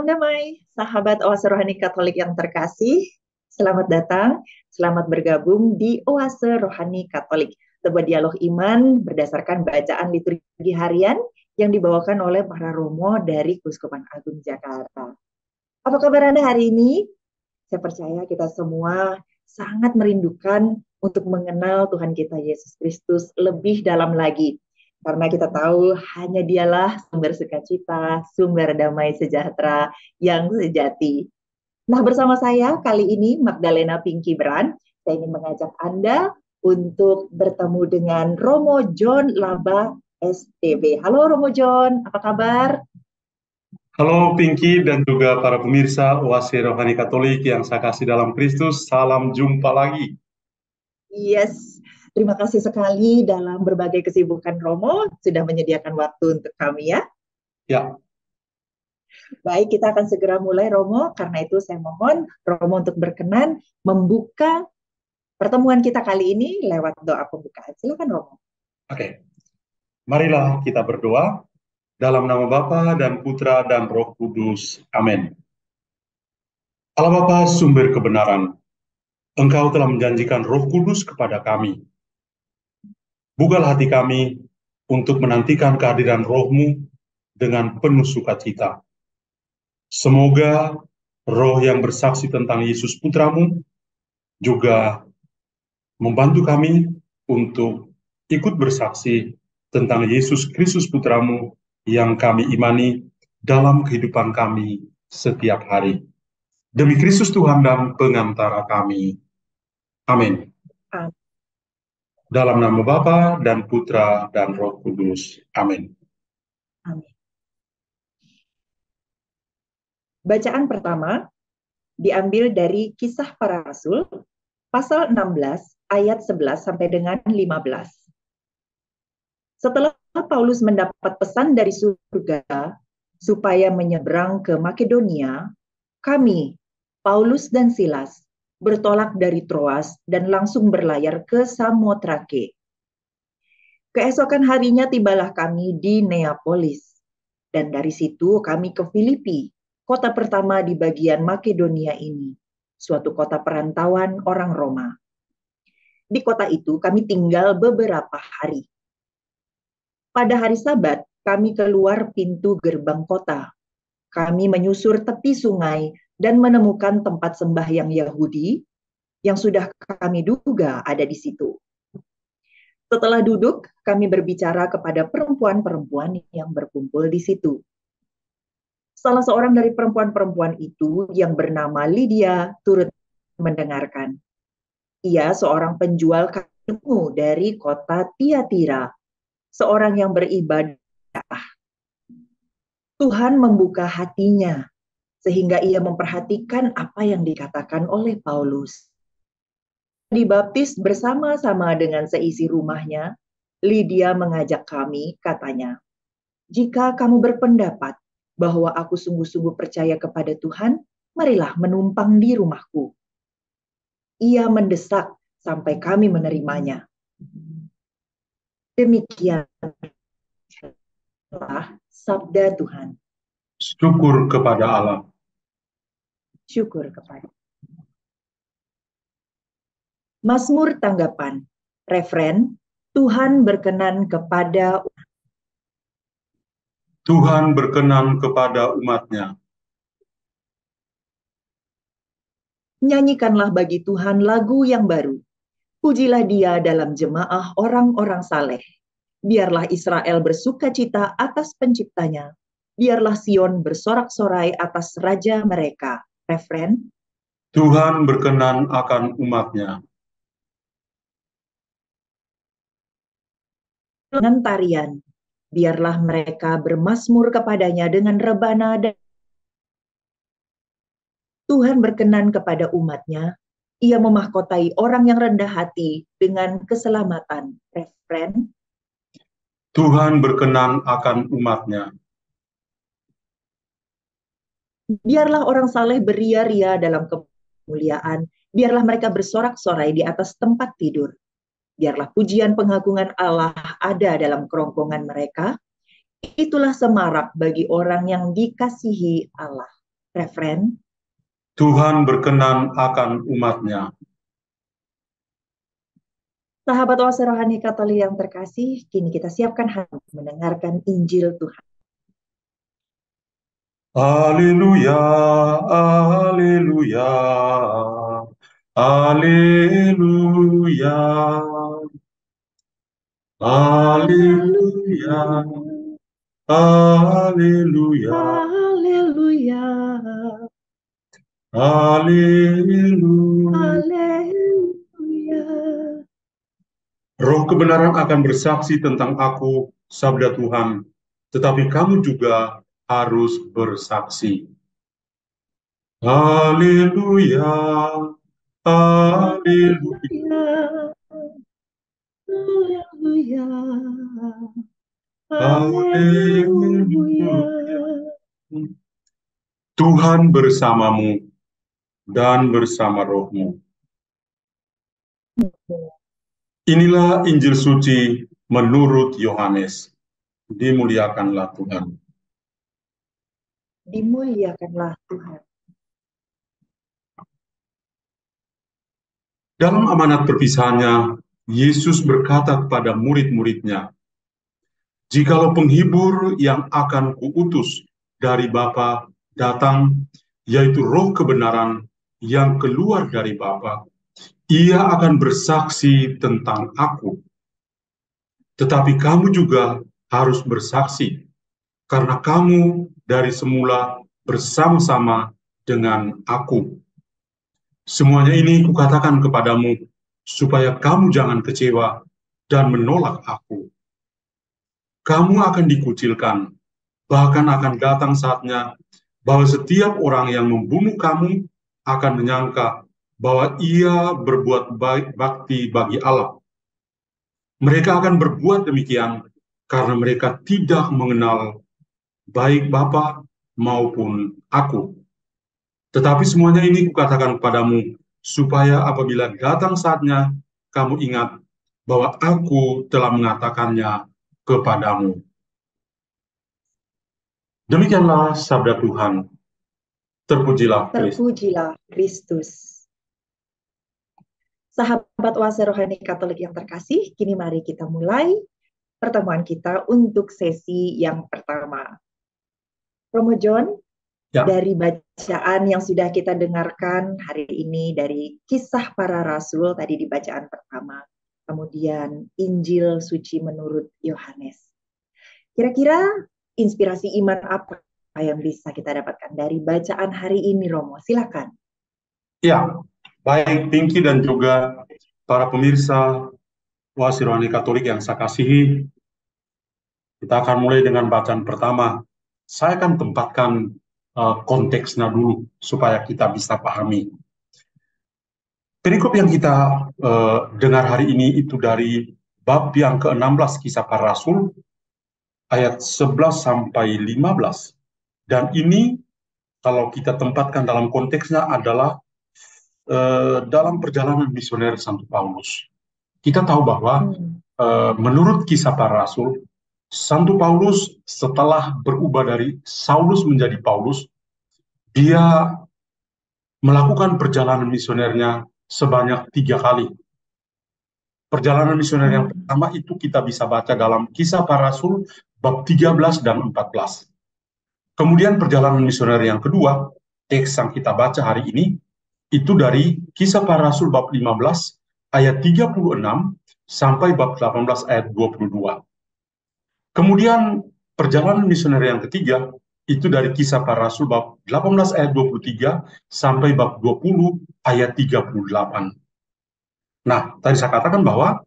Salam damai, sahabat Oase Rohani Katolik yang terkasih. Selamat datang, selamat bergabung di Oase Rohani Katolik, sebuah dialog iman berdasarkan bacaan liturgi harian yang dibawakan oleh para romo dari Keuskupan Agung Jakarta. Apa kabar Anda hari ini? Saya percaya kita semua sangat merindukan untuk mengenal Tuhan kita Yesus Kristus lebih dalam lagi. Karena kita tahu hanya dialah sumber sukacita, sumber damai sejahtera yang sejati. Nah, bersama saya kali ini Magdalena Pinky Beran, saya ingin mengajak Anda untuk bertemu dengan Romo John Laba STB. Halo Romo John, apa kabar? Halo Pinky dan juga para pemirsa Oase Rohani Katolik yang saya kasih dalam Kristus, salam jumpa lagi. Yes, terima kasih sekali dalam berbagai kesibukan Romo sudah menyediakan waktu untuk kami ya. Ya, Baik, kita akan segera mulai Romo, karena itu saya mohon Romo untuk berkenan membuka pertemuan kita kali ini lewat doa pembukaan. Silakan Romo. oke. Marilah kita berdoa dalam nama Bapa dan Putra dan Roh Kudus. Amin. Allah Bapa sumber kebenaran, Engkau telah menjanjikan Roh Kudus kepada kami. Bukalah hati kami untuk menantikan kehadiran Roh-Mu dengan penuh sukacita. Semoga Roh yang bersaksi tentang Yesus Putramu juga membantu kami untuk ikut bersaksi tentang Yesus Kristus Putramu yang kami imani dalam kehidupan kami setiap hari. Demi Kristus Tuhan dan pengantara kami. Amin. Amin. Dalam nama Bapa dan Putra dan Roh Kudus. Amin. Amin. Bacaan pertama diambil dari Kisah Para Rasul, pasal 16, ayat 11 sampai dengan 15. Setelah Paulus mendapat pesan dari surga supaya menyeberang ke Makedonia, kami, Paulus dan Silas, bertolak dari Troas dan langsung berlayar ke Samotrake. Keesokan harinya tibalah kami di Neapolis, dan dari situ kami ke Filipi, kota pertama di bagian Makedonia ini, suatu kota perantauan orang Roma. Di kota itu kami tinggal beberapa hari. Pada hari Sabat, kami keluar pintu gerbang kota. Kami menyusur tepi sungai dan menemukan tempat sembahyang Yahudi yang sudah kami duga ada di situ. Setelah duduk, kami berbicara kepada perempuan-perempuan yang berkumpul di situ. Salah seorang dari perempuan-perempuan itu yang bernama Lydia turut mendengarkan. Ia seorang penjual kayu dari kota Tiatira, seorang yang beribadah. Tuhan membuka hatinya sehingga ia memperhatikan apa yang dikatakan oleh Paulus. Dibaptis bersama-sama dengan seisi rumahnya, Lydia mengajak kami, katanya, "Jika kamu berpendapat bahwa aku sungguh-sungguh percaya kepada Tuhan, marilah menumpang di rumahku." Ia mendesak sampai kami menerimanya. Demikianlah sabda Tuhan. Syukur kepada Allah. Syukur kepada. Mazmur tanggapan. Refren, Tuhan berkenan kepada Tuhan berkenan kepada umat-Nya. Nyanyikanlah bagi Tuhan lagu yang baru. Pujilah Dia dalam jemaah orang-orang saleh. Biarlah Israel bersukacita atas penciptanya. Biarlah Sion bersorak-sorai atas raja mereka. Refren, Tuhan berkenan akan umat-Nya. dengan tarian. Biarlah mereka bermazmur kepadanya dengan rebana dan Tuhan berkenan kepada umat-Nya. Ia memahkotai orang yang rendah hati dengan keselamatan. Refren, Tuhan berkenan akan umat-Nya. biarlah orang saleh beria-ria dalam kemuliaan. Biarlah mereka bersorak-sorai di atas tempat tidur. Biarlah pujian pengagungan Allah ada dalam kerongkongan mereka. Itulah semarak bagi orang yang dikasihi Allah. Referen, Tuhan berkenan akan umat-Nya. sahabat oase rohani Katolik yang terkasih, kini kita siapkan hati mendengarkan Injil Tuhan. Haleluya, haleluya, haleluya, haleluya, haleluya, Haleluya, haleluya. haleluya. Roh kebenaran akan bersaksi tentang aku, sabda Tuhan, tetapi kamu juga harus bersaksi. Haleluya, haleluya, Haleluya, haleluya. haleluya. Tuhan bersamamu dan bersama rohmu. Inilah Injil suci menurut Yohanes. Dimuliakanlah Tuhan. Dimuliakanlah Tuhan. Dalam amanat perpisahannya, Yesus berkata kepada murid-muridnya, "Jikalau penghibur yang akan kuutus dari Bapa datang, yaitu Roh kebenaran yang keluar dari Bapa, ia akan bersaksi tentang aku. Tetapi kamu juga harus bersaksi, karena kamu dari semula bersama-sama dengan aku. Semuanya ini kukatakan kepadamu, supaya kamu jangan kecewa dan menolak aku. Kamu akan dikucilkan, bahkan akan datang saatnya bahwa setiap orang yang membunuh kamu akan menyangka bahwa ia berbuat baik bakti bagi Allah. Mereka akan berbuat demikian karena mereka tidak mengenal baik Bapa maupun aku. Tetapi semuanya ini kukatakan kepadamu, supaya apabila datang saatnya, kamu ingat bahwa aku telah mengatakannya kepadamu." Demikianlah sabda Tuhan. Terpujilah Kristus. Terpujilah Kristus. Sahabat oase rohani Katolik yang terkasih, kini mari kita mulai pertemuan kita untuk sesi yang pertama. Romo John, Ya. dari bacaan yang sudah kita dengarkan hari ini dari Kisah Para Rasul tadi di bacaan pertama, kemudian Injil suci menurut Yohanes. Kira-kira inspirasi iman apa yang bisa kita dapatkan dari bacaan hari ini, Romo? Silakan. Ya, baik Pinky dan juga para pemirsa oase rohani Katolik yang saya kasihi, kita akan mulai dengan bacaan pertama. Saya akan tempatkan konteksnya dulu supaya kita bisa pahami. Perikop yang kita dengar hari ini itu dari bab yang ke-16 Kisah Para Rasul, ayat 11 sampai 15. Dan ini kalau kita tempatkan dalam konteksnya adalah dalam perjalanan misioner Santo Paulus. Kita tahu bahwa menurut Kisah Para Rasul, Santo Paulus setelah berubah dari Saulus menjadi Paulus, dia melakukan perjalanan misionernya sebanyak 3 kali. Perjalanan misioner yang pertama itu kita bisa baca dalam Kisah Para Rasul bab 13 dan 14. Kemudian perjalanan misioner yang kedua, teks yang kita baca hari ini, itu dari Kisah Para Rasul bab 15 ayat 36 sampai bab 18 ayat 22. Kemudian perjalanan misioner yang ketiga itu dari Kisah Para Rasul bab 18 ayat 23 sampai bab 20 ayat 38. Nah, tadi saya katakan bahwa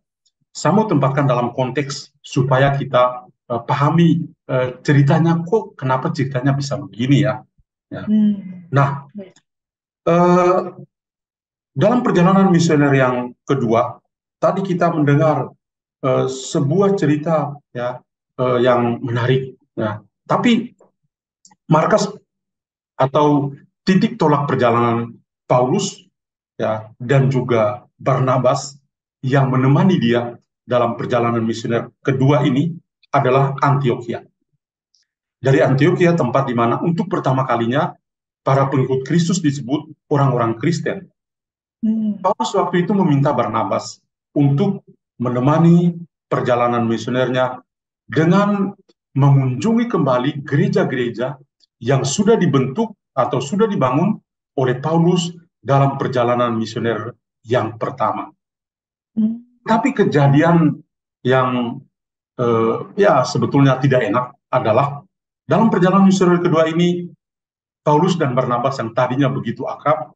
saya mau tempatkan dalam konteks supaya kita pahami ceritanya, kok kenapa ceritanya bisa begini ya. Nah, dalam perjalanan misioner yang kedua, tadi kita mendengar sebuah cerita ya yang menarik. Ya. Tapi markas atau titik tolak perjalanan Paulus ya dan juga Barnabas yang menemani dia dalam perjalanan misioner kedua ini adalah Antiokhia. Dari Antiokhia, tempat di mana untuk pertama kalinya para pengikut Kristus disebut orang-orang Kristen. Paulus waktu itu meminta Barnabas untuk menemani perjalanan misionernya dengan mengunjungi kembali gereja-gereja yang sudah dibentuk atau sudah dibangun oleh Paulus dalam perjalanan misioner yang pertama. Tapi kejadian yang ya sebetulnya tidak enak adalah dalam perjalanan misioner kedua ini, Paulus dan Barnabas yang tadinya begitu akrab,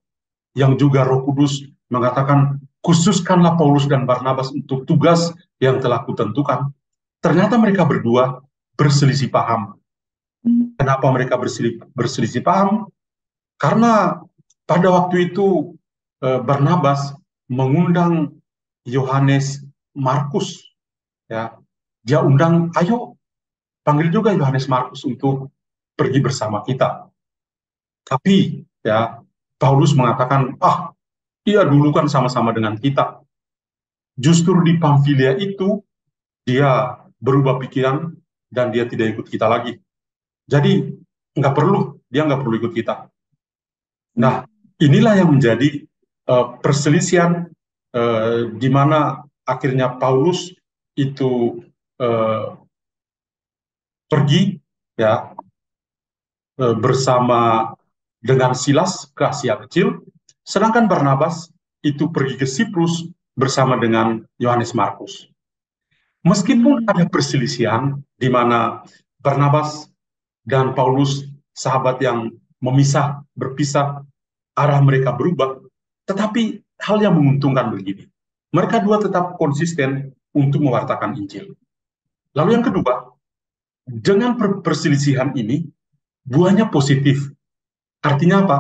yang juga Roh Kudus mengatakan, khususkanlah Paulus dan Barnabas untuk tugas yang telah kutentukan. Ternyata mereka berdua berselisih paham. Kenapa mereka berselisih paham? Karena pada waktu itu Barnabas mengundang Yohanes Markus, ya, dia undang, ayo panggil juga Yohanes Markus untuk pergi bersama kita. Tapi ya Paulus mengatakan, dia dulu kan sama-sama dengan kita. Justru di Pamfilia itu dia berubah pikiran dan dia tidak ikut kita lagi. Jadi dia nggak perlu ikut kita. Nah, inilah yang menjadi perselisihan di mana akhirnya Paulus itu pergi ya bersama dengan Silas ke Asia Kecil, sedangkan Barnabas itu pergi ke Siprus bersama dengan Yohanes Markus. Meskipun ada perselisihan di mana Barnabas dan Paulus, sahabat yang berpisah, arah mereka berubah, tetapi hal yang menguntungkan begini. Mereka dua tetap konsisten untuk mewartakan Injil. Lalu yang kedua, dengan perselisihan ini, buahnya positif. Artinya apa?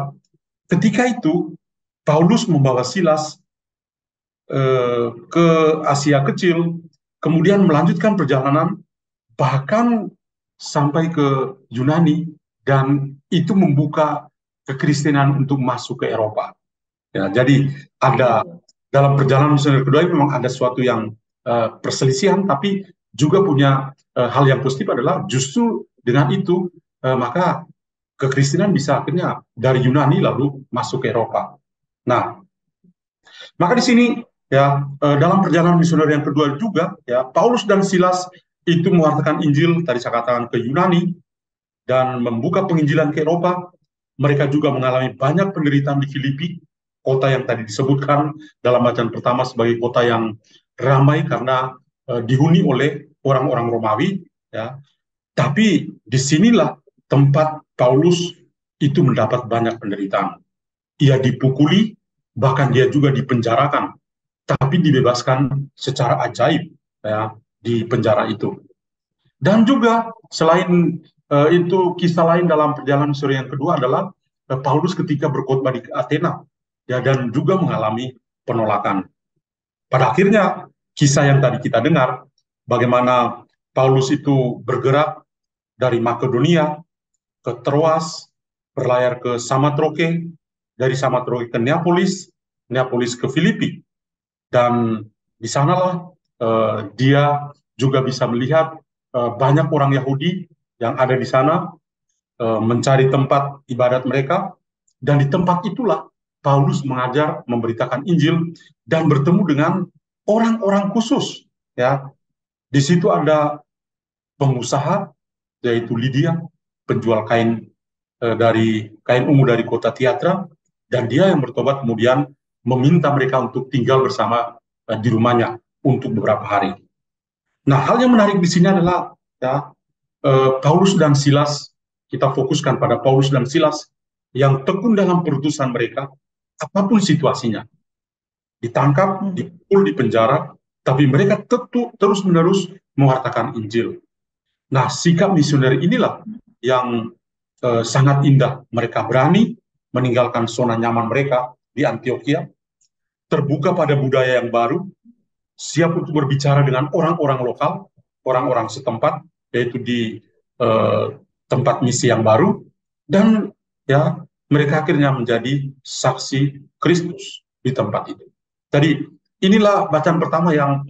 Ketika itu, Paulus membawa Silas ke Asia Kecil, kemudian melanjutkan perjalanan, bahkan sampai ke Yunani, dan itu membuka kekristenan untuk masuk ke Eropa. Ya, jadi ada dalam perjalanan misioner kedua ini memang ada sesuatu yang perselisihan, tapi juga punya hal yang positif adalah justru dengan itu maka kekristenan bisa akhirnya dari Yunani lalu masuk ke Eropa. Nah, maka di sini ya dalam perjalanan misioner yang kedua juga ya Paulus dan Silas itu mewartakan Injil tadi saya katakan ke Yunani dan membuka penginjilan ke Eropa. Mereka juga mengalami banyak penderitaan di Filipi, kota yang tadi disebutkan dalam bacaan pertama sebagai kota yang ramai karena dihuni oleh orang-orang Romawi ya. Tapi disinilah tempat Paulus itu mendapat banyak penderitaan. Ia dipukuli, bahkan dia juga dipenjarakan, tapi dibebaskan secara ajaib ya, di penjara itu. Dan juga selain itu kisah lain dalam perjalanan misioner yang kedua adalah Paulus ketika berkhotbah di Athena ya, dan juga mengalami penolakan. Pada akhirnya kisah yang tadi kita dengar, bagaimana Paulus itu bergerak dari Makedonia ke Troas, berlayar ke Samotroke, dari Samotroke ke Neapolis, Neapolis ke Filipi, dan di sanalah dia juga bisa melihat banyak orang Yahudi yang ada di sana mencari tempat ibadat mereka, dan di tempat itulah Paulus mengajar, memberitakan Injil, dan bertemu dengan orang-orang khusus. Ya, di situ ada pengusaha, yaitu Lydia, penjual kain kain ungu dari kota Tiatira, dan dia yang bertobat kemudian meminta mereka untuk tinggal bersama di rumahnya untuk beberapa hari. Nah, hal yang menarik di sini adalah ya, Paulus dan Silas, kita fokuskan pada Paulus dan Silas yang tekun dalam perutusan mereka, apapun situasinya. Ditangkap, dipukul, dipenjara, tapi mereka terus-menerus mewartakan Injil. Nah, sikap misioner inilah yang sangat indah. Mereka berani meninggalkan zona nyaman mereka di Antioquia, terbuka pada budaya yang baru, siap untuk berbicara dengan orang-orang lokal, orang-orang setempat, yaitu di tempat misi yang baru, dan ya mereka akhirnya menjadi saksi Kristus di tempat itu. Jadi inilah bacaan pertama yang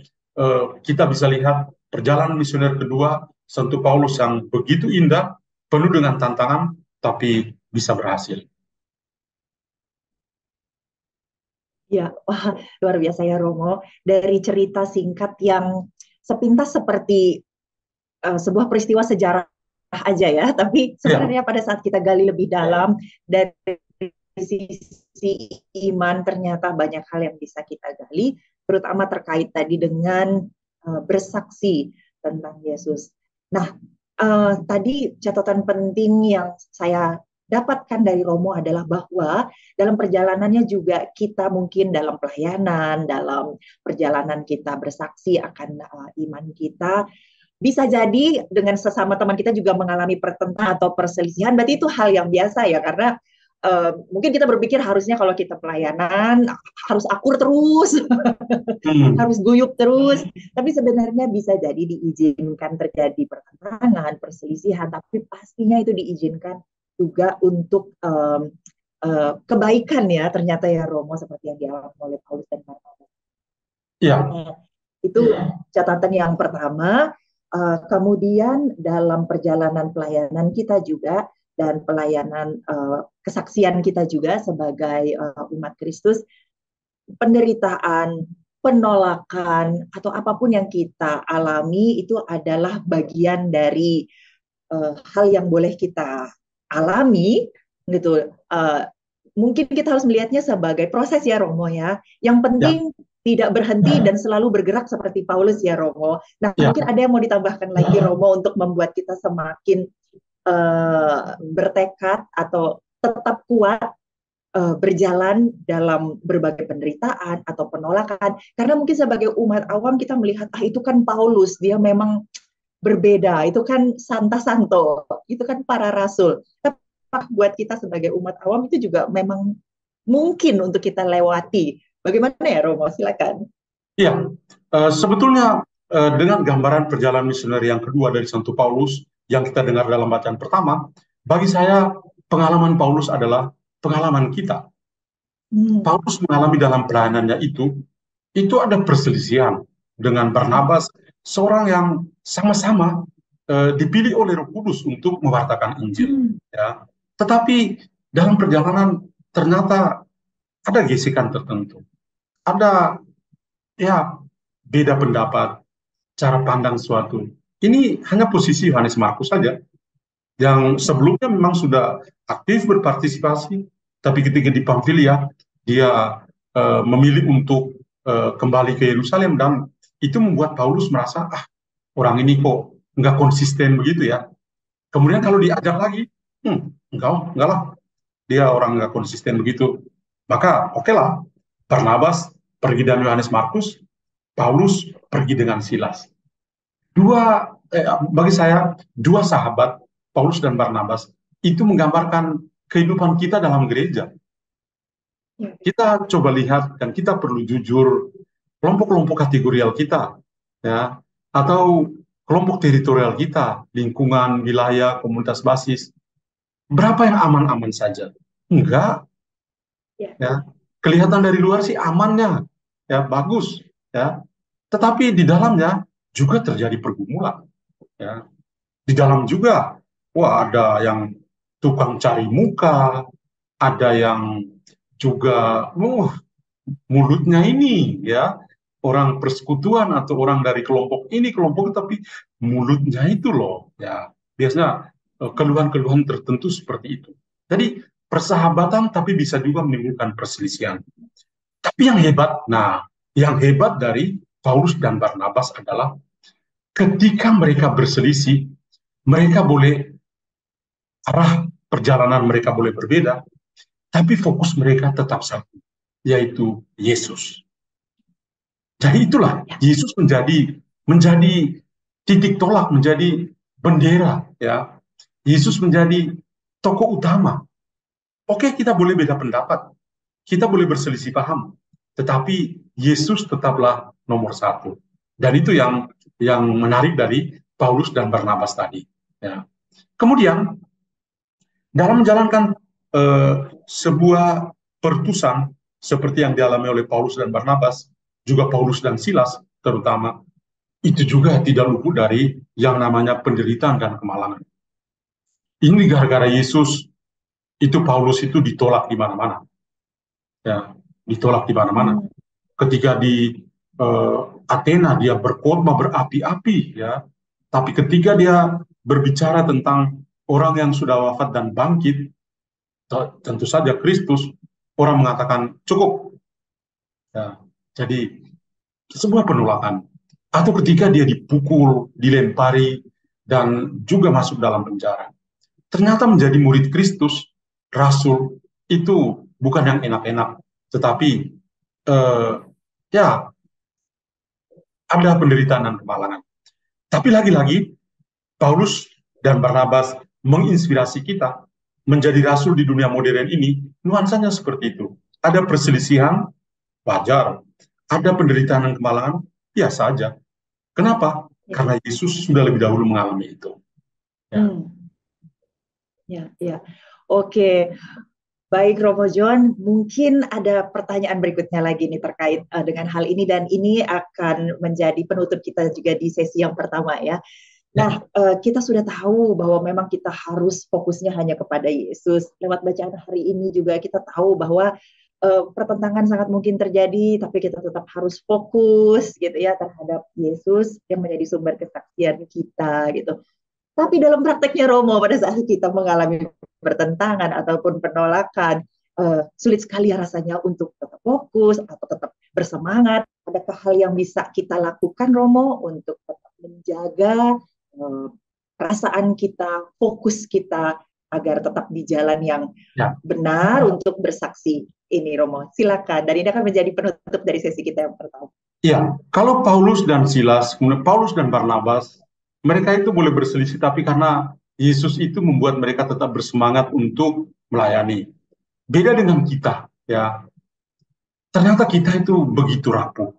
kita bisa lihat perjalanan misioner kedua Santo Paulus yang begitu indah, penuh dengan tantangan, tapi bisa berhasil. Ya, wah, luar biasa ya Romo. Dari cerita singkat yang sepintas seperti sebuah peristiwa sejarah aja ya, tapi Ya, sebenarnya pada saat kita gali lebih dalam dari sisi iman ternyata banyak hal yang bisa kita gali, terutama terkait tadi dengan bersaksi tentang Yesus. Nah, tadi catatan penting yang saya dapatkan dari Romo adalah bahwa dalam perjalanannya juga kita mungkin dalam pelayanan, dalam perjalanan kita bersaksi akan iman kita, bisa jadi dengan sesama teman kita juga mengalami pertentangan atau perselisihan, berarti itu hal yang biasa ya, karena mungkin kita berpikir harusnya kalau kita pelayanan harus akur terus, hmm, harus guyup terus, tapi sebenarnya bisa jadi diizinkan terjadi pertentangan, perselisihan, tapi pastinya itu diizinkan juga untuk kebaikan ya, ternyata ya Romo, seperti yang dialami oleh Paulus dan Barnabas. ya, Itu catatan yang pertama. Kemudian dalam perjalanan pelayanan kita juga dan pelayanan kesaksian kita juga sebagai umat Kristus, penderitaan, penolakan atau apapun yang kita alami itu adalah bagian dari hal yang boleh kita alami gitu. Mungkin kita harus melihatnya sebagai proses ya Romo ya. Yang ya, penting tidak berhenti dan selalu bergerak seperti Paulus ya Romo. Nah, ya, mungkin ada yang mau ditambahkan lagi Romo untuk membuat kita semakin bertekad atau tetap kuat berjalan dalam berbagai penderitaan atau penolakan. Karena mungkin sebagai umat awam kita melihat, itu kan Paulus, dia memang berbeda, itu kan Santa Santo, itu kan para rasul. Tapi buat kita sebagai umat awam itu juga memang mungkin untuk kita lewati. Bagaimana ya Romo? Silakan. ya. Sebetulnya dengan gambaran perjalanan misioneri yang kedua dari Santo Paulus yang kita dengar dalam bacaan pertama, bagi saya pengalaman Paulus adalah pengalaman kita. Paulus mengalami dalam pelayanannya itu ada perselisihan dengan Barnabas, seorang yang sama-sama dipilih oleh Roh Kudus untuk mewartakan Injil. Ya. Tetapi dalam perjalanan ternyata ada gesekan tertentu, ada ya beda pendapat, cara pandang suatu. Ini hanya posisi Yohanes Markus saja, yang sebelumnya memang sudah aktif berpartisipasi, tapi ketika di Pamfilia dia memilih untuk kembali ke Yerusalem, dan itu membuat Paulus merasa orang ini kok nggak konsisten begitu ya. Kemudian kalau diajak lagi, enggak lah, dia orang nggak konsisten begitu. Maka oke lah, Barnabas pergi dengan Yohanes Markus, Paulus pergi dengan Silas. Bagi saya dua sahabat Paulus dan Barnabas itu menggambarkan kehidupan kita dalam gereja. Kita coba lihat dan kita perlu jujur, kelompok-kelompok kategorial kita, ya, atau kelompok teritorial kita, lingkungan, wilayah, komunitas basis, berapa yang aman-aman saja? Enggak, ya. Kelihatan dari luar sih amannya, ya, bagus, ya. Tetapi di dalamnya juga terjadi pergumulan, ya. Di dalam juga, ada yang tukang cari muka, ada yang juga, mulutnya ini, ya, orang persekutuan atau orang dari kelompok ini, kelompok itu, tapi mulutnya itu loh, ya, biasanya keluhan-keluhan tertentu seperti itu. Jadi persahabatan tapi bisa juga menimbulkan perselisihan. Tapi yang hebat dari Paulus dan Barnabas adalah ketika mereka berselisih, mereka boleh arah perjalanan mereka boleh berbeda, tapi fokus mereka tetap satu, yaitu Yesus. Jadi itulah Yesus menjadi titik tolak, menjadi bendera, ya. Yesus menjadi tokoh utama. Oke, kita boleh beda pendapat, kita boleh berselisih paham, tetapi Yesus tetaplah nomor satu. Dan itu yang menarik dari Paulus dan Barnabas tadi. Ya. Kemudian dalam menjalankan sebuah pertusan seperti yang dialami oleh Paulus dan Barnabas, juga Paulus dan Silas terutama, itu juga tidak luput dari yang namanya penderitaan dan kemalangan. Ini gara-gara Yesus, itu Paulus itu ditolak di mana-mana. Ya. ditolak di mana-mana. Hmm. Ketika di Athena dia berkhotbah berapi-api, ya. Tapi ketika dia berbicara tentang orang yang sudah wafat dan bangkit, tentu saja Kristus, orang mengatakan cukup. Ya. Jadi sebuah penolakan. Atau ketika dia dipukul, dilempari, dan juga masuk dalam penjara. Ternyata menjadi murid Kristus, Rasul, itu bukan yang enak-enak, tetapi ya ada penderitaan dan kemalangan. Tapi lagi-lagi, Paulus dan Barnabas menginspirasi kita menjadi rasul di dunia modern ini, nuansanya seperti itu. Ada perselisihan, wajar. Ada penderitaan dan kemalangan, biasa saja. Kenapa? Ya. Karena Yesus sudah lebih dahulu mengalami itu. Ya. Ya, ya. Oke. Baik, Romo John, mungkin ada pertanyaan berikutnya lagi nih terkait dengan hal ini, dan ini akan menjadi penutup kita juga di sesi yang pertama ya. Nah, kita sudah tahu bahwa memang kita harus fokusnya hanya kepada Yesus. Lewat bacaan hari ini juga kita tahu bahwa pertentangan sangat mungkin terjadi, tapi kita tetap harus fokus gitu ya terhadap Yesus yang menjadi sumber kesaksian kita gitu. Tapi dalam prakteknya Romo, pada saat kita mengalami pertentangan ataupun penolakan, sulit sekali ya rasanya untuk tetap fokus atau tetap bersemangat. Adakah hal yang bisa kita lakukan, Romo, untuk tetap menjaga perasaan kita, fokus kita, agar tetap di jalan yang benar untuk bersaksi ini, Romo? Silakan. Dan ini akan menjadi penutup dari sesi kita yang pertama. Ya, kalau Paulus dan Silas, Paulus dan Barnabas, mereka itu boleh berselisih, tapi karena Yesus itu membuat mereka tetap bersemangat untuk melayani. Beda dengan kita, ya. Ternyata kita itu begitu rapuh.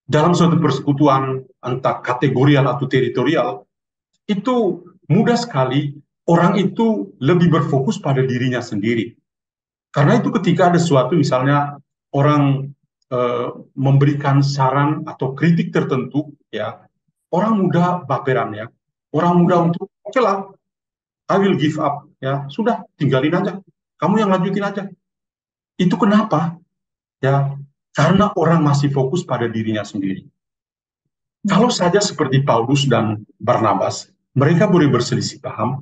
Dalam suatu persekutuan entah kategorial atau teritorial, itu mudah sekali orang itu lebih berfokus pada dirinya sendiri. Karena itu ketika ada sesuatu, misalnya orang memberikan saran atau kritik tertentu, ya, orang muda baperan, ya, orang muda untuk oke lah, I will give up, ya, sudah tinggalin aja, kamu yang lanjutin aja. Itu kenapa? Ya, karena orang masih fokus pada dirinya sendiri. Kalau saja seperti Paulus dan Barnabas, mereka boleh berselisih paham,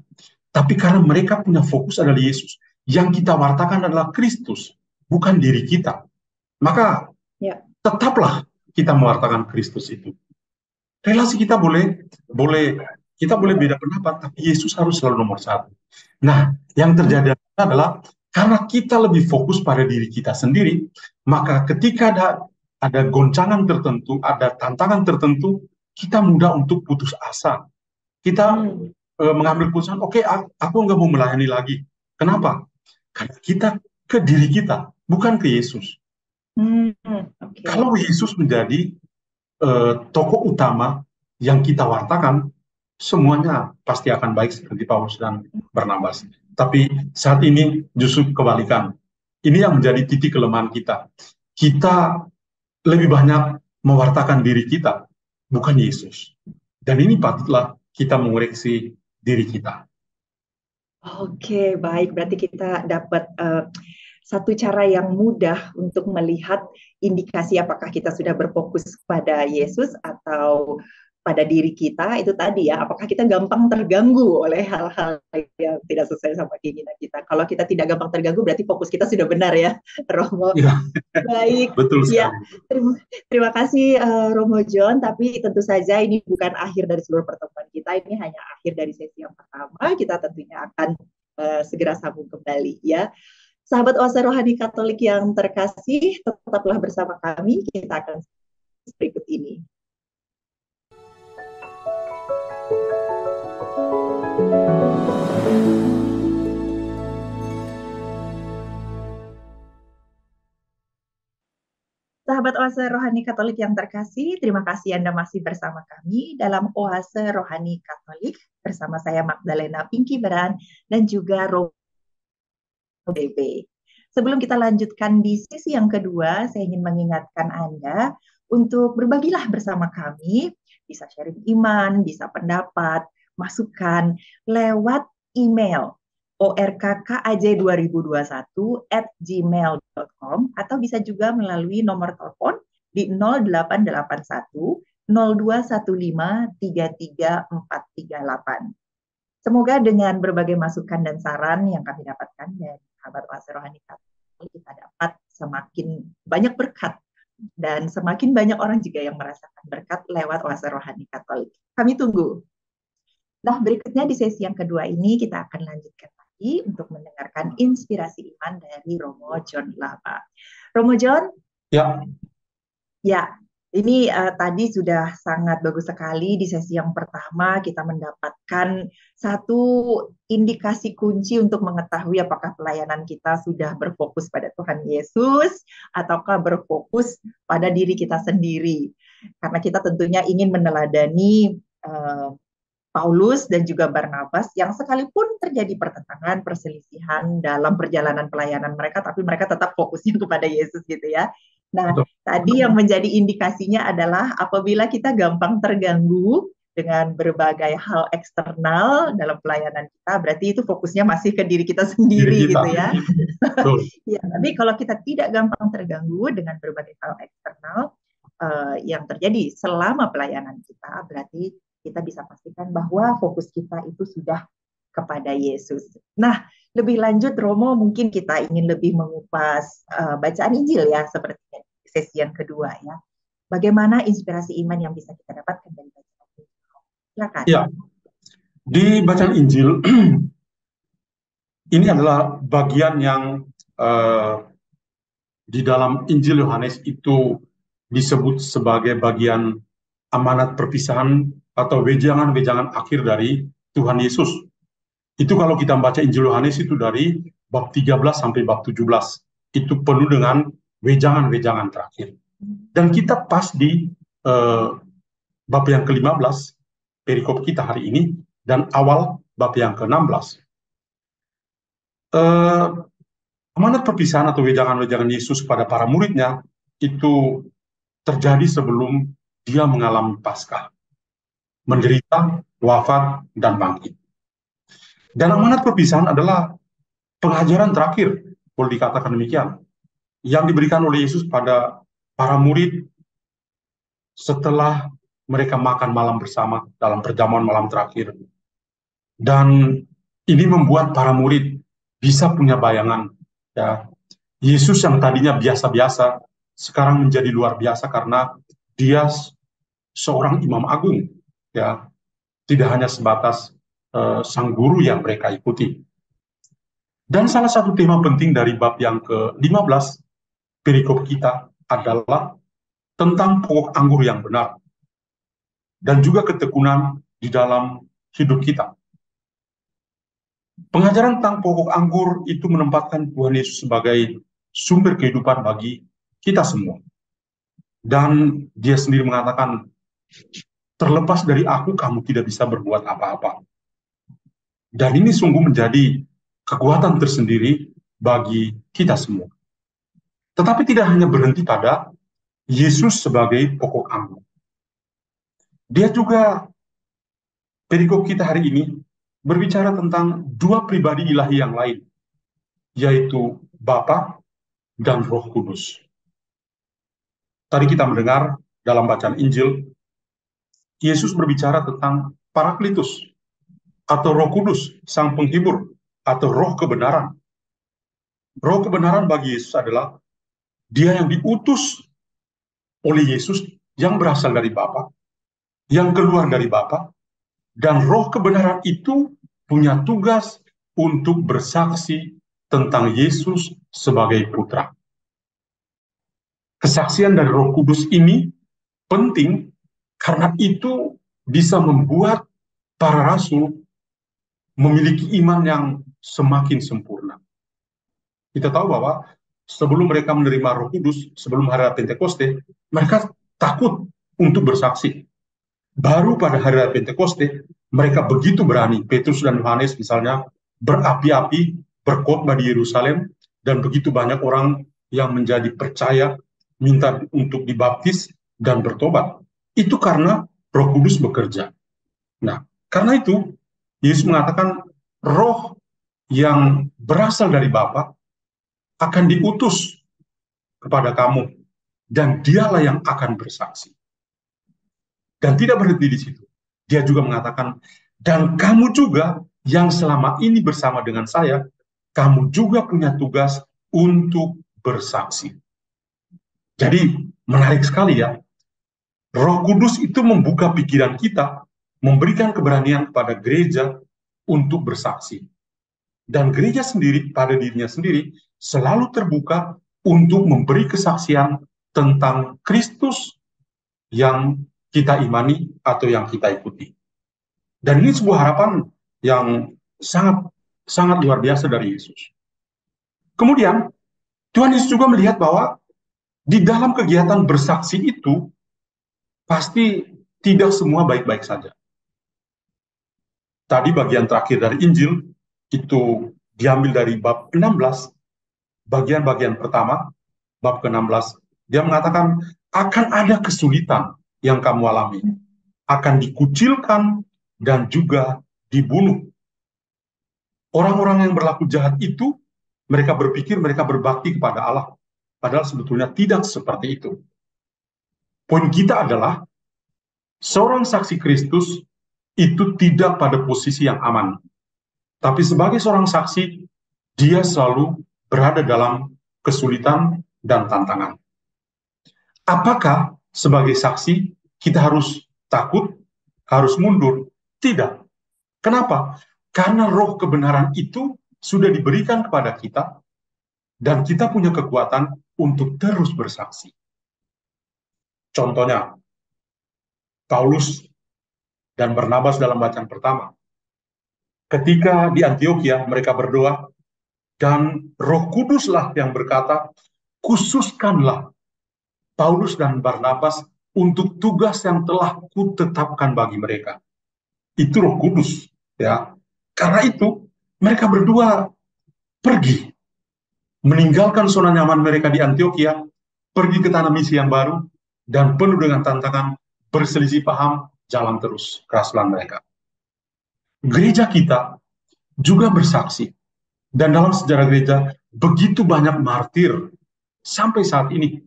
tapi karena mereka punya fokus adalah Yesus, yang kita wartakan adalah Kristus, bukan diri kita, maka tetaplah kita mewartakan Kristus itu. Relasi kita kita boleh beda pendapat, tapi Yesus harus selalu nomor satu. Nah, yang terjadi adalah karena kita lebih fokus pada diri kita sendiri, maka ketika ada goncangan tertentu, ada tantangan tertentu, kita mudah untuk putus asa. Kita mengambil keputusan, oke, aku nggak mau melayani lagi. Kenapa? Karena kita ke diri kita, bukan ke Yesus. Kalau Yesus menjadi tokoh utama yang kita wartakan, semuanya pasti akan baik seperti Paulus dan Barnabas. Tapi saat ini justru kebalikan. Ini yang menjadi titik kelemahan kita. Kita lebih banyak mewartakan diri kita, bukan Yesus. Dan ini patutlah kita mengoreksi diri kita. Oke, baik. Berarti kita dapat satu cara yang mudah untuk melihat indikasi apakah kita sudah berfokus pada Yesus atau pada diri kita. Itu tadi ya, apakah kita gampang terganggu oleh hal-hal yang tidak sesuai sama keinginan kita. Kalau kita tidak gampang terganggu, berarti fokus kita sudah benar ya, Romo. Ya, baik. Betul sekali. Ya, terima kasih Romo John, tapi tentu saja ini bukan akhir dari seluruh pertemuan kita, ini hanya akhir dari sesi yang pertama. Kita tentunya akan segera sambung kembali ya. Sahabat Oase Rohani Katolik yang terkasih, tetaplah bersama kami. Kita akan berikut ini. Sahabat Oase Rohani Katolik yang terkasih, terima kasih Anda masih bersama kami dalam Oase Rohani Katolik bersama saya Magdalena Pinky Beran dan juga Romo DB. Sebelum kita lanjutkan di sesi yang kedua, saya ingin mengingatkan Anda untuk berbagilah bersama kami, bisa sharing iman, bisa pendapat, masukan lewat email orkkaj2021@gmail.com, atau bisa juga melalui nomor telepon di 0881 0215 33438. Semoga dengan berbagai masukan dan saran yang kami dapatkan dari sahabat Oase Rohani Katolik, kita dapat semakin banyak berkat dan semakin banyak orang juga yang merasakan berkat lewat Oase Rohani Katolik. Kami tunggu. Nah, berikutnya di sesi yang kedua ini kita akan lanjutkan lagi untuk mendengarkan inspirasi iman dari Romo John Lapa. Romo John? Ya. Ya, ini tadi sudah sangat bagus sekali. Di sesi yang pertama kita mendapatkan satu indikasi kunci untuk mengetahui apakah pelayanan kita sudah berfokus pada Tuhan Yesus ataukah berfokus pada diri kita sendiri. Karena kita tentunya ingin meneladani Paulus dan juga Barnabas yang sekalipun terjadi pertentangan, perselisihan dalam perjalanan pelayanan mereka, tapi mereka tetap fokusnya kepada Yesus gitu ya. Nah, tadi yang menjadi indikasinya adalah apabila kita gampang terganggu dengan berbagai hal eksternal dalam pelayanan kita, berarti itu fokusnya masih ke diri kita sendiri gitu ya. Ya, tapi kalau kita tidak gampang terganggu dengan berbagai hal eksternal yang terjadi selama pelayanan kita, berarti kita bisa pastikan bahwa fokus kita itu sudah kepada Yesus. Nah, lebih lanjut Romo, mungkin kita ingin lebih mengupas bacaan Injil ya, seperti sesi yang kedua ya. Bagaimana inspirasi iman yang bisa kita dapatkan dari bacaan Injil? Silakan. Ya, di bacaan Injil ini adalah bagian yang di dalam Injil Yohanes itu disebut sebagai bagian amanat perpisahan atau wejangan-wejangan akhir dari Tuhan Yesus. Itu kalau kita baca Injil Yohanes itu dari bab 13 sampai bab 17. Itu penuh dengan wejangan-wejangan terakhir. Dan kita pas di bab yang ke-15, perikop kita hari ini, dan awal bab yang ke-16. Amanat perpisahan atau wejangan-wejangan Yesus pada para muridnya itu terjadi sebelum dia mengalami Paskah, menderita, wafat, dan bangkit. Dan amanat perpisahan adalah pengajaran terakhir, boleh dikatakan demikian, yang diberikan oleh Yesus pada para murid setelah mereka makan malam bersama dalam perjamuan malam terakhir. Dan ini membuat para murid bisa punya bayangan, ya, Yesus yang tadinya biasa-biasa sekarang menjadi luar biasa karena dia seorang imam agung, ya, tidak hanya sebatas sang guru yang mereka ikuti. Dan salah satu tema penting dari bab yang ke-15 perikop kita adalah tentang pokok anggur yang benar dan juga ketekunan di dalam hidup kita. Pengajaran tentang pokok anggur itu menempatkan Tuhan Yesus sebagai sumber kehidupan bagi kita semua. Dan dia sendiri mengatakan, terlepas dari aku, kamu tidak bisa berbuat apa-apa. Dan ini sungguh menjadi kekuatan tersendiri bagi kita semua. Tetapi tidak hanya berhenti pada Yesus sebagai pokok anggur. Dia juga, perikop kita hari ini, berbicara tentang dua pribadi ilahi yang lain, yaitu Bapa dan Roh Kudus. Tadi kita mendengar dalam bacaan Injil, Yesus berbicara tentang Parakletus, atau Roh Kudus, Sang Penghibur, atau Roh Kebenaran. Roh kebenaran bagi Yesus adalah Dia yang diutus oleh Yesus, yang berasal dari Bapa, yang keluar dari Bapa, dan Roh kebenaran itu punya tugas untuk bersaksi tentang Yesus sebagai Putra. Kesaksian dari Roh Kudus ini penting karena itu bisa membuat para rasul memiliki iman yang semakin sempurna. Kita tahu bahwa sebelum mereka menerima Roh Kudus, sebelum hari raya Pentakoste, mereka takut untuk bersaksi. Baru pada hari raya Pentakoste, mereka begitu berani. Petrus dan Yohanes misalnya berapi-api berkhotbah di Yerusalem, dan begitu banyak orang yang menjadi percaya, minta untuk dibaptis dan bertobat. Itu karena Roh Kudus bekerja. Nah, karena itu Yesus mengatakan Roh yang berasal dari Bapa akan diutus kepada kamu, dan dialah yang akan bersaksi. Dan tidak berhenti di situ. Dia juga mengatakan, dan kamu juga yang selama ini bersama dengan saya, kamu juga punya tugas untuk bersaksi. Jadi menarik sekali ya, Roh Kudus itu membuka pikiran kita, memberikan keberanian kepada gereja untuk bersaksi. Dan gereja sendiri pada dirinya sendiri selalu terbuka untuk memberi kesaksian tentang Kristus yang kita imani atau yang kita ikuti. Dan ini sebuah harapan yang sangat sangat luar biasa dari Yesus. Kemudian Tuhan Yesus juga melihat bahwa di dalam kegiatan bersaksi itu pasti tidak semua baik-baik saja. Tadi bagian terakhir dari Injil itu diambil dari bab 16, bagian-bagian pertama, bab ke-16, dia mengatakan akan ada kesulitan yang kamu alami, akan dikucilkan dan juga dibunuh. Orang-orang yang berlaku jahat itu, mereka berpikir mereka berbakti kepada Allah, padahal sebetulnya tidak seperti itu. Poin kita adalah, seorang saksi Kristus itu tidak pada posisi yang aman. Tapi sebagai seorang saksi, dia selalu berada dalam kesulitan dan tantangan. Apakah sebagai saksi kita harus takut, harus mundur? Tidak. Kenapa? Karena roh kebenaran itu sudah diberikan kepada kita, dan kita punya kekuatan untuk terus bersaksi. Contohnya, Paulus dan Barnabas dalam bacaan pertama. Ketika di Antiokhia mereka berdoa, dan Roh Kuduslah yang berkata, khususkanlah Paulus dan Barnabas untuk tugas yang telah kutetapkan bagi mereka. Itu Roh Kudus, ya. Karena itu mereka berdua pergi, meninggalkan zona nyaman mereka di Antiokhia, pergi ke tanah misi yang baru, dan penuh dengan tantangan, berselisih paham, jalan terus ke rasulan mereka. Gereja kita juga bersaksi, dan dalam sejarah gereja begitu banyak martir sampai saat ini.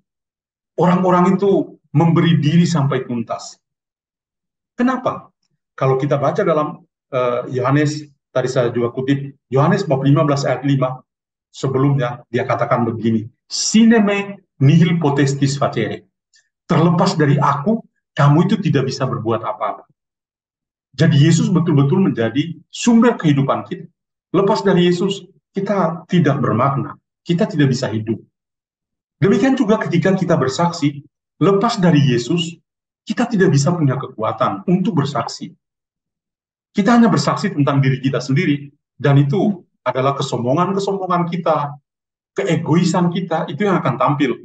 Orang-orang itu memberi diri sampai tuntas. Kenapa? Kalau kita baca dalam Yohanes, tadi saya juga kutip, Yohanes bab 15 ayat 5, sebelumnya dia katakan begini, sine me nihil potestis facere. Terlepas dari aku, kamu itu tidak bisa berbuat apa-apa. Jadi Yesus betul-betul menjadi sumber kehidupan kita. Lepas dari Yesus, kita tidak bermakna, kita tidak bisa hidup. Demikian juga ketika kita bersaksi, lepas dari Yesus, kita tidak bisa punya kekuatan untuk bersaksi. Kita hanya bersaksi tentang diri kita sendiri, dan itu adalah kesombongan-kesombongan kita, keegoisan kita, itu yang akan tampil.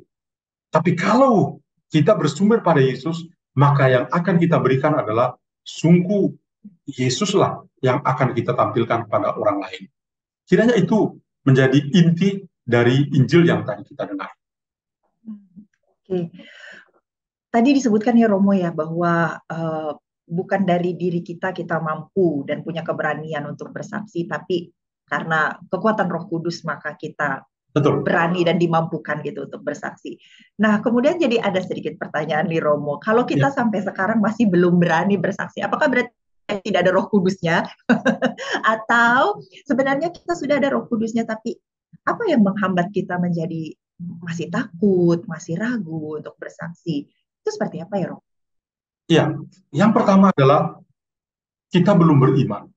Tapi kalau kita bersumber pada Yesus, maka yang akan kita berikan adalah sungguh Yesuslah yang akan kita tampilkan kepada orang lain. Kiranya itu menjadi inti dari Injil yang tadi kita dengar. Oke. Tadi disebutkan ya Romo ya bahwa bukan dari diri kita mampu dan punya keberanian untuk bersaksi, tapi karena kekuatan Roh Kudus maka kita Betul. Berani dan dimampukan gitu untuk bersaksi. Nah, kemudian jadi ada sedikit pertanyaan nih Romo. Kalau kita sampai sekarang masih belum berani bersaksi, apakah berarti tidak ada Roh Kudusnya? Atau sebenarnya kita sudah ada Roh Kudusnya, tapi apa yang menghambat kita menjadi masih takut, masih ragu untuk bersaksi? Itu seperti apa ya, Romo? Ya, yang pertama adalah kita belum beriman.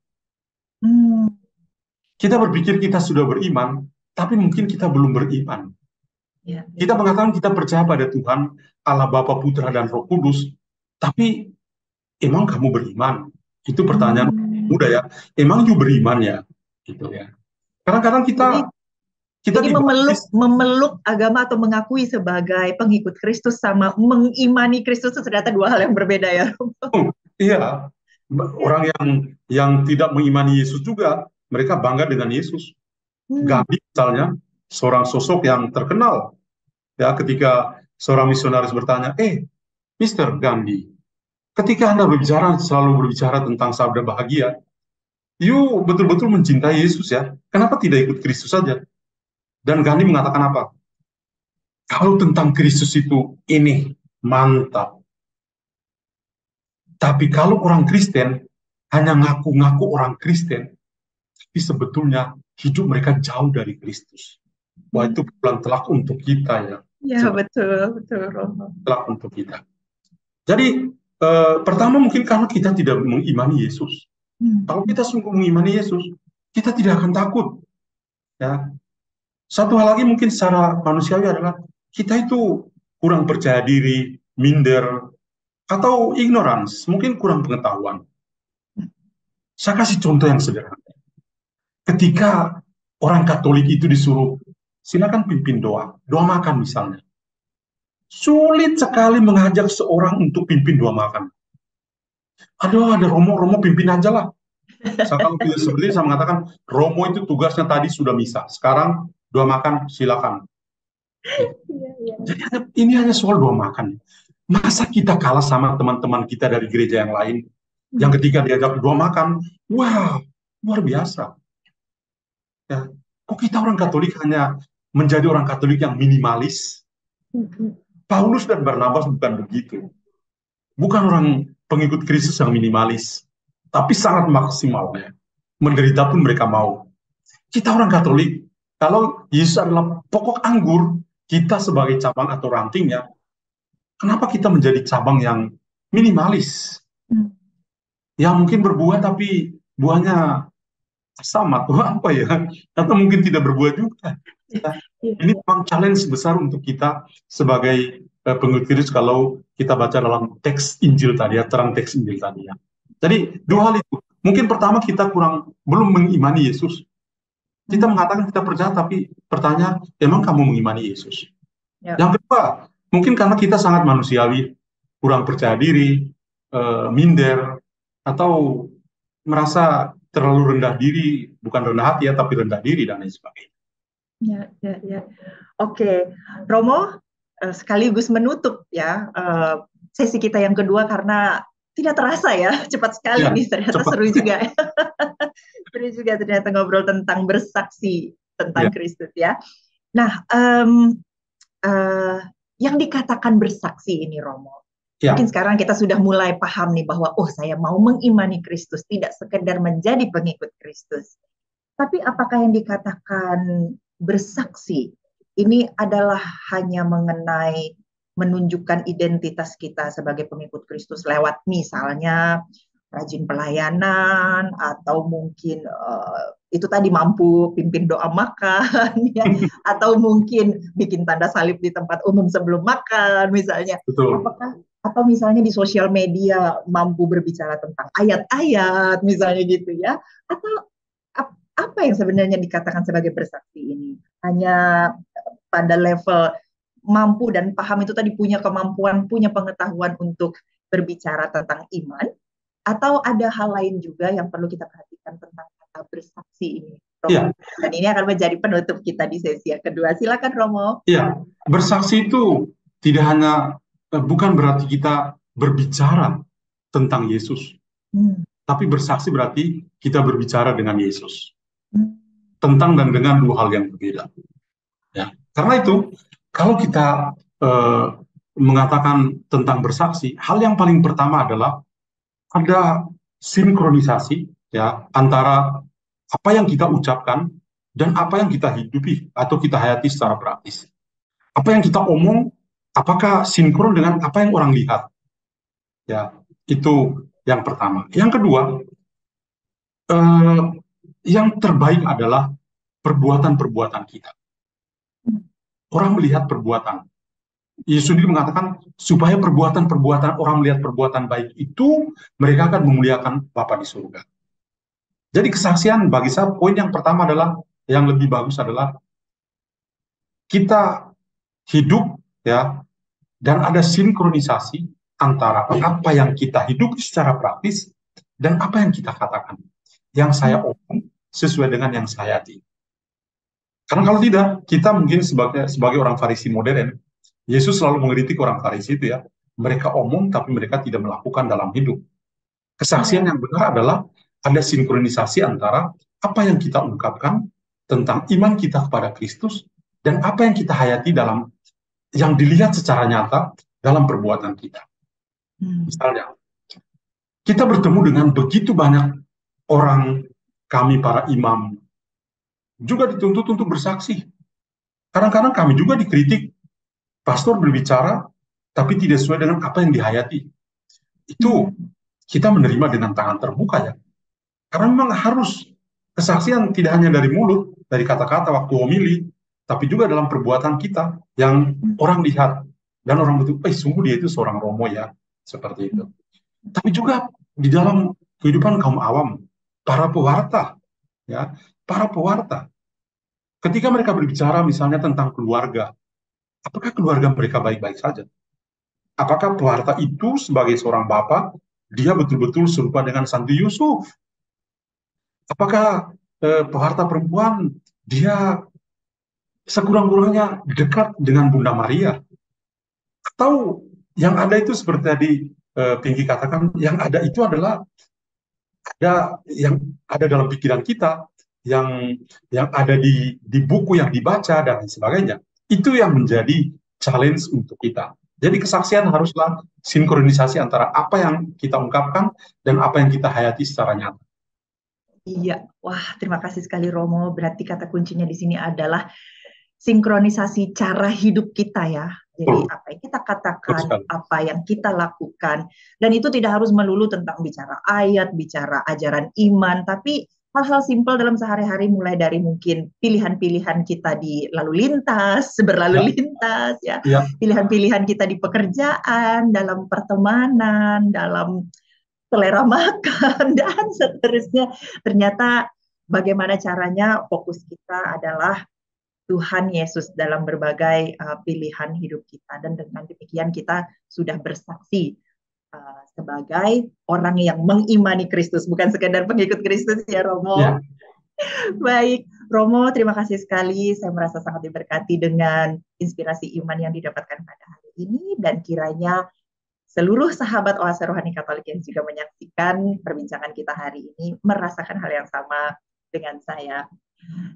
Kita berpikir kita sudah beriman, tapi mungkin kita belum beriman. Ya. Kita mengatakan kita percaya pada Tuhan, Allah Bapa, Putra, dan Roh Kudus, tapi emang kamu beriman? Itu pertanyaan mudah ya. Emang you beriman ya? Gitu ya. Kadang-kadang kita memeluk agama atau mengakui sebagai pengikut Kristus sama mengimani Kristus itu ternyata dua hal yang berbeda ya. Iya. Orang yang tidak mengimani Yesus juga, mereka bangga dengan Yesus. Gandhi misalnya, seorang sosok yang terkenal. Ya, ketika seorang misionaris bertanya, Mr. Gandhi, ketika Anda berbicara, selalu berbicara tentang sabda bahagia, you betul-betul mencintai Yesus ya, kenapa tidak ikut Kristus saja? Dan Gandhi mengatakan apa? Kalau tentang Kristus itu ini mantap. Tapi kalau orang Kristen hanya ngaku-ngaku orang Kristen, tapi sebetulnya hidup mereka jauh dari Kristus. Wah, itu pukulan telak untuk kita ya. Ya, betul, betul, Romo. Telak untuk kita. Jadi, pertama mungkin karena kita tidak mengimani Yesus. Kalau kita sungguh mengimani Yesus, kita tidak akan takut. Ya. Satu hal lagi mungkin secara manusiawi adalah kita itu kurang percaya diri, minder, atau ignorance, mungkin kurang pengetahuan. Saya kasih contoh yang sederhana. Ketika orang Katolik itu disuruh, silakan pimpin doa makan misalnya. Sulit sekali mengajak seorang untuk pimpin doa makan. Aduh, ada Romo pimpin aja lah. Saya kalau tidak seperti itu, saya mengatakan, Romo itu tugasnya tadi sudah misa. Sekarang doa makan, silakan. Jadi ini hanya soal doa makan. Masa kita kalah sama teman-teman kita dari gereja yang lain? Yang ketika diajak doa makan, wow, luar biasa. Ya, kok kita orang Katolik hanya menjadi orang Katolik yang minimalis? Paulus dan Barnabas bukan begitu. Bukan orang pengikut Kristus yang minimalis, tapi sangat maksimal. Menderita pun mereka mau. Kita orang Katolik, kalau Yesus adalah pokok anggur, kita sebagai cabang atau rantingnya, kenapa kita menjadi cabang yang minimalis? Yang mungkin berbuah tapi buahnya sama atau apa ya? Atau mungkin tidak berbuah juga. Ini memang challenge besar untuk kita sebagai pengikut Kristus kalau kita baca dalam teks Injil tadi ya, terang teks Injil tadi ya. Jadi dua hal itu. Mungkin pertama kita belum mengimani Yesus. Kita mengatakan kita percaya, tapi pertanyaan, emang kamu mengimani Yesus? Ya. Yang kedua, mungkin karena kita sangat manusiawi, kurang percaya diri, minder, atau merasa terlalu rendah diri, bukan rendah hati ya, tapi rendah diri dan lain sebagainya. Ya. Oke, Romo, sekaligus menutup ya sesi kita yang kedua karena tidak terasa ya, cepat sekali nih, ternyata seru juga. Seru juga ternyata ngobrol tentang bersaksi tentang Kristus ya. Nah, yang dikatakan bersaksi ini, Romo, mungkin sekarang kita sudah mulai paham nih bahwa saya mau mengimani Kristus, tidak sekedar menjadi pengikut Kristus. Tapi apakah yang dikatakan bersaksi ini adalah hanya mengenai menunjukkan identitas kita sebagai pengikut Kristus lewat misalnya rajin pelayanan, atau mungkin itu tadi mampu pimpin doa makan, ya, atau mungkin bikin tanda salib di tempat umum sebelum makan misalnya. Betul. Atau misalnya di sosial media mampu berbicara tentang ayat-ayat misalnya gitu ya, atau apa yang sebenarnya dikatakan sebagai bersaksi ini? Hanya pada level mampu dan paham itu tadi, punya kemampuan, punya pengetahuan untuk berbicara tentang iman, atau ada hal lain juga yang perlu kita perhatikan tentang kata bersaksi ini? Iya. Dan ini akan menjadi penutup kita di sesi yang kedua. Silakan, Romo. Iya, bersaksi itu tidak hanya, bukan berarti kita berbicara tentang Yesus, tapi bersaksi berarti kita berbicara dengan Yesus. Tentang dan dengan dua hal yang berbeda. Ya, karena itu kalau kita mengatakan tentang bersaksi, hal yang paling pertama adalah ada sinkronisasi ya antara apa yang kita ucapkan dan apa yang kita hidupi atau kita hayati secara praktis. Apa yang kita omong, apakah sinkron dengan apa yang orang lihat? Ya, itu yang pertama. Yang kedua, yang terbaik adalah perbuatan-perbuatan kita. Orang melihat perbuatan. Yesus sendiri mengatakan, supaya perbuatan-perbuatan orang melihat perbuatan baik itu, mereka akan memuliakan Bapa di surga. Jadi kesaksian bagi saya, poin yang pertama adalah, yang lebih bagus adalah, kita hidup, ya, dan ada sinkronisasi antara apa yang kita hidup secara praktis, dan apa yang kita katakan. Yang saya omong sesuai dengan yang saya hati. Karena kalau tidak, kita mungkin sebagai orang Farisi modern, Yesus selalu mengkritik orang Farisi itu ya, mereka omong tapi mereka tidak melakukan dalam hidup. Kesaksian yang benar adalah ada sinkronisasi antara apa yang kita ungkapkan tentang iman kita kepada Kristus dan apa yang kita hayati dalam yang dilihat secara nyata dalam perbuatan kita. Misalnya, kita bertemu dengan begitu banyak orang, kami para imam juga dituntut untuk bersaksi. Kadang-kadang kami juga dikritik, pastor berbicara tapi tidak sesuai dengan apa yang dihayati. Itu kita menerima dengan tangan terbuka ya. Karena memang harus kesaksian tidak hanya dari mulut, dari kata-kata waktu homili, tapi juga dalam perbuatan kita yang orang lihat dan orang betul, sungguh dia itu seorang Romo ya, seperti itu. Tapi juga di dalam kehidupan kaum awam, para pewarta, ya, para pewarta. Ketika mereka berbicara misalnya tentang keluarga, apakah keluarga mereka baik-baik saja? Apakah pewarta itu sebagai seorang bapak, dia betul-betul serupa dengan Santo Yusuf? Apakah pewarta perempuan, dia sekurang-kurangnya dekat dengan Bunda Maria? Atau yang ada itu seperti tadi Pinky katakan, yang ada itu adalah ada yang ada dalam pikiran kita, yang ada di buku yang dibaca dan sebagainya. Itu yang menjadi challenge untuk kita. Jadi kesaksian haruslah sinkronisasi antara apa yang kita ungkapkan dan apa yang kita hayati secara nyata. Iya, wah terima kasih sekali Romo. Berarti kata kuncinya di sini adalah sinkronisasi cara hidup kita ya. Jadi apa yang kita katakan, apa yang kita lakukan, dan itu tidak harus melulu tentang bicara ayat, bicara ajaran iman, tapi hal-hal simpel dalam sehari-hari, mulai dari mungkin pilihan-pilihan kita di lalu lintas, berlalu lintas, ya, pilihan-pilihan kita di pekerjaan, dalam pertemanan, dalam selera makan, dan seterusnya. Ternyata bagaimana caranya fokus kita adalah Tuhan Yesus dalam berbagai pilihan hidup kita, dan dengan demikian kita sudah bersaksi sebagai orang yang mengimani Kristus, bukan sekedar pengikut Kristus ya Romo. Ya. Baik, Romo, terima kasih sekali. Saya merasa sangat diberkati dengan inspirasi iman yang didapatkan pada hari ini, dan kiranya seluruh sahabat Oase Rohani Katolik yang juga menyaksikan perbincangan kita hari ini merasakan hal yang sama dengan saya.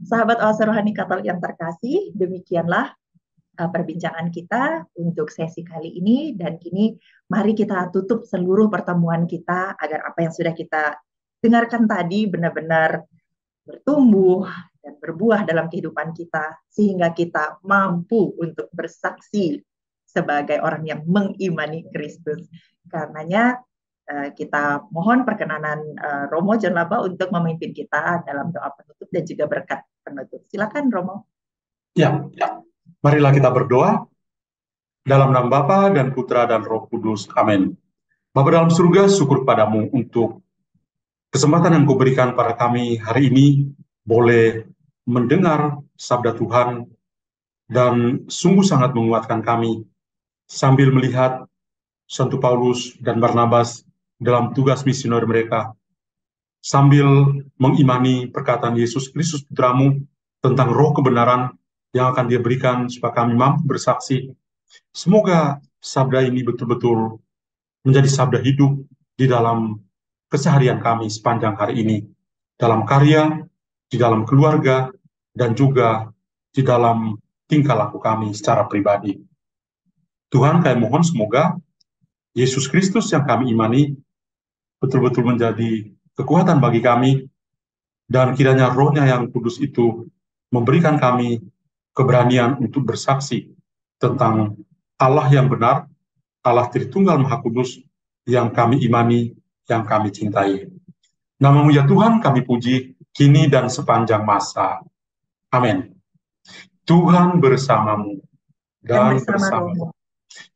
Sahabat Oase Rohani Katolik yang terkasih, demikianlah perbincangan kita untuk sesi kali ini, dan kini mari kita tutup seluruh pertemuan kita agar apa yang sudah kita dengarkan tadi benar-benar bertumbuh dan berbuah dalam kehidupan kita, sehingga kita mampu untuk bersaksi sebagai orang yang mengimani Kristus. Karenanya kita mohon perkenanan Romo John Laba untuk memimpin kita dalam doa penutup dan juga berkat penutup. Silakan Romo. Ya. Marilah kita berdoa dalam nama Bapa dan Putra dan Roh Kudus. Amin. Bapa dalam surga, syukur padamu untuk kesempatan yang Kau berikan pada kami hari ini boleh mendengar sabda Tuhan, dan sungguh sangat menguatkan kami sambil melihat Santo Paulus dan Barnabas dalam tugas misioner mereka, sambil mengimani perkataan Yesus Kristus Putramu tentang roh kebenaran yang akan Dia berikan supaya kami mampu bersaksi. Semoga sabda ini betul-betul menjadi sabda hidup di dalam keseharian kami sepanjang hari ini, dalam karya, di dalam keluarga, dan juga di dalam tingkah laku kami secara pribadi. Tuhan, kami mohon semoga Yesus Kristus yang kami imani betul-betul menjadi kekuatan bagi kami, dan kiranya Roh-Nya yang kudus itu memberikan kami keberanian untuk bersaksi tentang Allah yang benar, Allah Tritunggal Maha Kudus yang kami imani, yang kami cintai. Namamu ya Tuhan kami puji, kini dan sepanjang masa. Amin. Tuhan bersamamu dan bersamamu.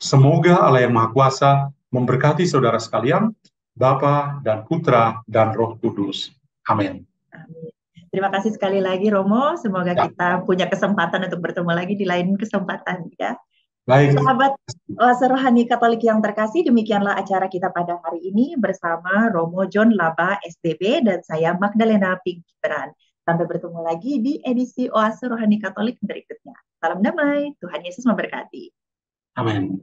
Semoga Allah yang Maha Kuasa memberkati saudara sekalian, Bapa dan Putra dan Roh Kudus. Amin. Amin. Terima kasih sekali lagi Romo. Semoga kita punya kesempatan untuk bertemu lagi di lain kesempatan ya. Baik. Sahabat Oase Rohani Katolik yang terkasih, demikianlah acara kita pada hari ini bersama Romo John Laba STB dan saya Magdalena Pinkibran. Sampai bertemu lagi di edisi Oase Rohani Katolik berikutnya. Salam damai, Tuhan Yesus memberkati. Amin.